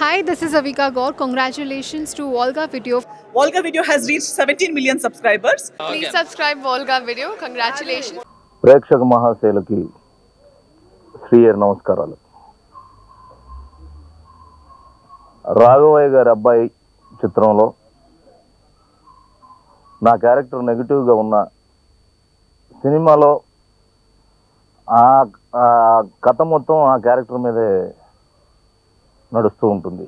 Hi, this is Avika Gaur. Congratulations to Volga Video. Volga Video has reached 17 million subscribers. Please subscribe Volga Video. Congratulations. ప్రేక్షక మహాశైలకి శ్రీయర్ నమస్కారాలు. రాఘవయ్య గారి అబ్బాయి చిత్రంలో నా character నెగిటివ్గా ఉన్న సినిమాలో ఆ కథ మొత్తం ఆ క్యారెక్టర్ మీదే నడుస్తూ ఉంటుంది.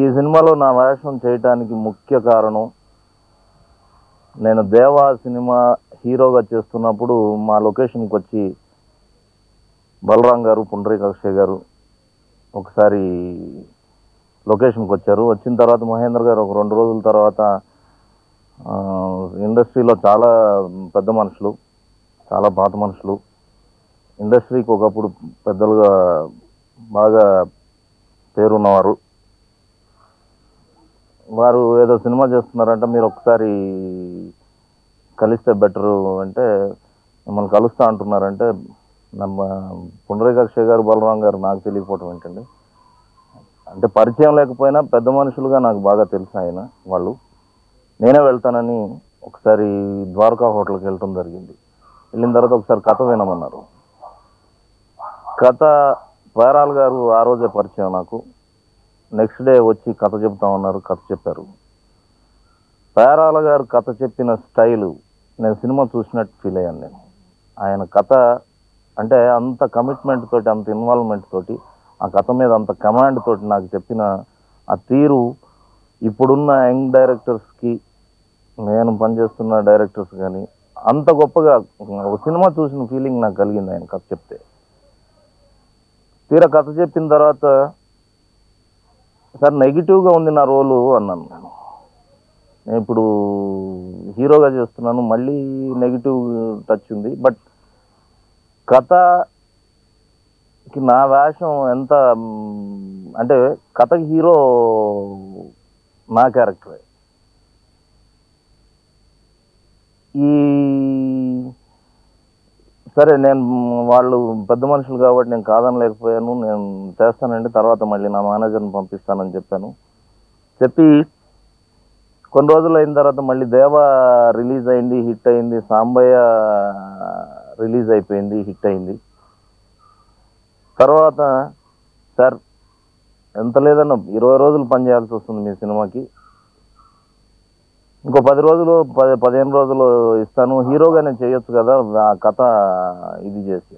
ఈ సినిమాలో నా వేషం చేయటానికి ముఖ్య కారణం, నేను దేవా సినిమా హీరోగా చేస్తున్నప్పుడు మా లొకేషన్కి వచ్చి బలరాం గారు, పుండరీకాక్షయ్య గారు ఒకసారి లొకేషన్కి వచ్చారు. వచ్చిన తర్వాత మహేంద్ర గారు ఒక 2 రోజుల తర్వాత ఇండస్ట్రీలో చాలా పెద్ద మనుషులు, చాలా పాత మనుషులు, ఇండస్ట్రీకి ఒకప్పుడు పెద్దలుగా బాగా పేరున్నవారు, వారు ఏదో సినిమా చేస్తున్నారంటే మీరు ఒకసారి కలిస్తే బెటరు అంటే మిమ్మల్ని కలుస్తా అంటున్నారంటే ನಮ್ಮ పుండరీకాక్షయ్య గారు, బలరాం గారు నాకు తెలియకపోవటం ఏంటండి. అంటే పరిచయం లేకపోయినా పెద్ద మనుషులుగా నాకు బాగా తెలుసు ఆయన వాళ్ళు. నేనే వెళ్తానని ఒకసారి ద్వారకా హోటల్కి వెళ్ళటం జరిగింది. వెళ్ళిన తర్వాత ఒకసారి కథ వినమన్నారు. కథ పేరాల్ గారు ఆ రోజే పరిచయం నాకు. నెక్స్ట్ డే వచ్చి కథ చెప్తామన్నారు, కథ చెప్పారు. పేరాల గారు కథ చెప్పిన స్టైలు నేను సినిమా చూసినట్టు ఫీల్ అయ్యాను. నేను ఆయన కథ అంటే అంత కమిట్మెంట్ తోటి, అంత ఇన్వాల్వ్మెంట్ తోటి, ఆ కథ మీద అంత కమాండ్ తోటి నాకు చెప్పిన ఆ తీరు ఇప్పుడున్న యంగ్ డైరెక్టర్స్కి, నేను పనిచేస్తున్న డైరెక్టర్స్ కానీ అంత గొప్పగా ఒక సినిమా చూసిన ఫీలింగ్ నాకు కలిగింది ఆయన కథ చెప్తే. తీరా కథ చెప్పిన తర్వాత సార్ నెగిటివ్గా ఉంది నా రోలు అన్నాను. నేను ఇప్పుడు హీరోగా చేస్తున్నాను, మళ్ళీ నెగిటివ్ టచ్ ఉంది, బట్ కథకి నా వేషం ఎంత అంటే కథకి హీరో నా క్యారెక్టరే. ఈ సరే నేను వాళ్ళు పెద్ద మనుషులు కాబట్టి నేను కాదనలేకపోయాను, నేను చేస్తానండి, తర్వాత మళ్ళీ నా మేనేజర్ని పంపిస్తానని చెప్పాను. చెప్పి కొన్ని రోజులు అయిన తర్వాత మళ్ళీ దేవా రిలీజ్ అయింది, హిట్ అయింది. సాంబయ్య రిలీజ్ అయిపోయింది, హిట్ అయింది. తర్వాత సార్ ఎంత లేదన్నా 20 రోజులు పనిచేయాల్సి వస్తుంది మీ సినిమాకి, ఇంకో 10 రోజులు 15 రోజులు ఇస్తాను, హీరోగా నేను చేయొచ్చు కదా ఆ కథ ఇది చేసి.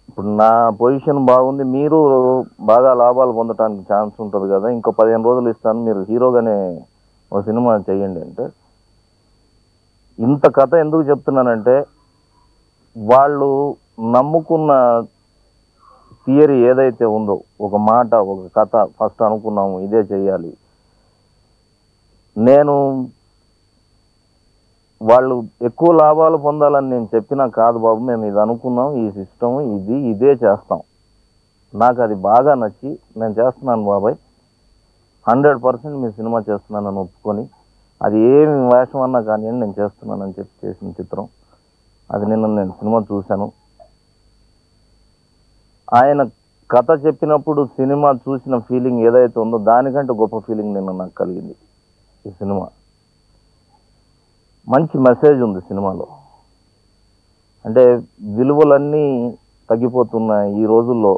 ఇప్పుడు నా పొజిషన్ బాగుంది, మీరు బాగా లాభాలు పొందడానికి ఛాన్స్ ఉంటుంది కదా, ఇంకో 15 రోజులు ఇస్తాను, మీరు హీరోగానే ఒక సినిమా చేయండి అంటే. ఇంత కథ ఎందుకు చెప్తున్నానంటే వాళ్ళు నమ్ముకున్న థియరీ ఏదైతే ఉందో, ఒక మాట, ఒక కథ ఫస్ట్ అనుకున్నాము ఇదే చెయ్యాలి, నేను వాళ్ళు ఎక్కువ లాభాలు పొందాలని నేను చెప్పినా కాదు బాబు, మేము ఇది అనుకున్నాం, ఈ సిస్టమ్ ఇదే చేస్తాం, నాకు అది బాగా నచ్చి నేను చేస్తున్నాను బాబాయ్, 100% మీ సినిమా చేస్తున్నానని ఒప్పుకొని, అది ఏమి వేషం అన్నా కానీ నేను చేస్తున్నానని చెప్పి చేసిన చిత్రం అది. నిన్న నేను సినిమా చూశాను. ఆయన కథ చెప్పినప్పుడు సినిమా చూసిన ఫీలింగ్ ఏదైతే ఉందో దానికంటే గొప్ప ఫీలింగ్ నిన్న నాకు కలిగింది. ఈ సినిమా మంచి మెసేజ్ ఉంది సినిమాలో. అంటే విలువలన్నీ తగ్గిపోతున్న ఈ రోజుల్లో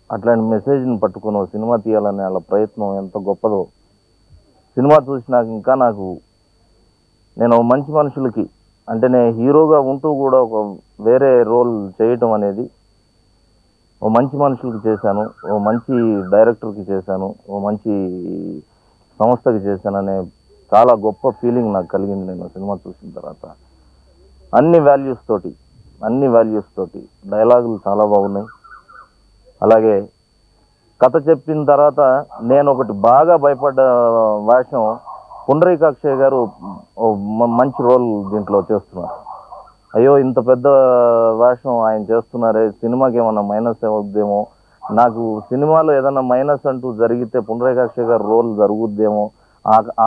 అట్లాంటి మెసేజ్ని పట్టుకుని సినిమా తీయాలనే వాళ్ళ ప్రయత్నం ఎంత గొప్పదో సినిమా చూసినాక ఇంకా నాకు, నేను మంచి మనుషులకి అంటే నేను హీరోగా ఉంటూ కూడా ఒక వేరే రోల్ చేయటం అనేది, ఓ మంచి మనుషులకి చేశాను, ఓ మంచి డైరెక్టర్కి చేశాను, ఓ మంచి సంస్థకి చేశాననే చాలా గొప్ప ఫీలింగ్ నాకు కలిగింది నేను సినిమా చూసిన తర్వాత. అన్ని వాల్యూస్ తోటి డైలాగులు చాలా బాగున్నాయి. అలాగే కథ చెప్పిన తర్వాత నేను ఒకటి బాగా భయపడ్డ వేషం, పుండరీకాక్షయ్య గారు మంచి రోల్ దీంట్లో చేస్తున్నారు. అయ్యో ఇంత పెద్ద వేషం ఆయన చేస్తున్నారే, సినిమాకి ఏమన్నా మైనస్ అవుద్దేమో, నాకు సినిమాలో ఏదన్నా మైనస్ అంటూ జరిగితే పుండరీకాక్షయ్య గారు రోల్ జరుగుద్దేమో,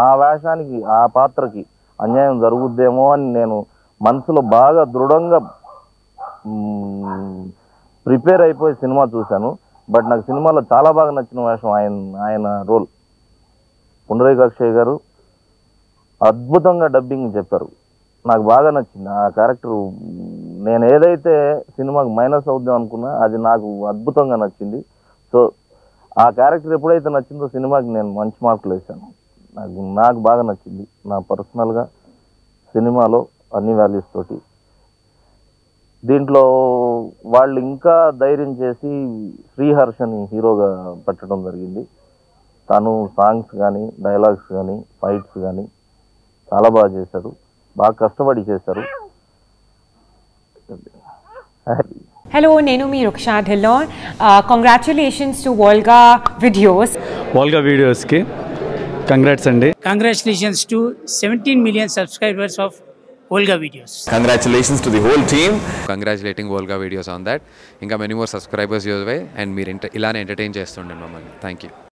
ఆ వేషానికి ఆ పాత్రకి అన్యాయం జరుగుద్దేమో అని నేను మనసులో బాగా దృఢంగా ప్రిపేర్ అయిపోయి సినిమా చూశాను. బట్ నాకు సినిమాలో చాలా బాగా నచ్చిన వేషం ఆయన రోల్. పుండరీకాక్షయ్య గారు అద్భుతంగా డబ్బింగ్ చెప్పారు. నాకు బాగా నచ్చింది ఆ క్యారెక్టర్. నేను ఏదైతే సినిమాకి మైనస్ అవుద్దాం అనుకున్నా అది నాకు అద్భుతంగా నచ్చింది. సో ఆ క్యారెక్టర్ ఎప్పుడైతే నచ్చిందో సినిమాకి నేను మంచి మార్కులు వేసాను. నాకు బాగా నచ్చింది. నా పర్సనల్గా సినిమాలో అన్ని వాల్యూస్ తోటి. దీంట్లో వాళ్ళు ఇంకా ధైర్యం చేసి శ్రీహర్షని హీరోగా పెట్టడం జరిగింది. తను సాంగ్స్ కానీ డైలాగ్స్ కానీ ఫైట్స్ కానీ చాలా బాగా చేశాడు. బాగా కష్టపడి చేశారు. Hello, Nenu mi Ruksha Dhillon. Congratulations to Volga Videos. Volga Videos ki congrats andi. Congratulations to 17 million subscribers of Volga Videos. Congratulations to the whole team. Congratulating Volga Videos on that. Inka many more subscribers your way and meer ilane entertain chestunde mammalni. Thank you.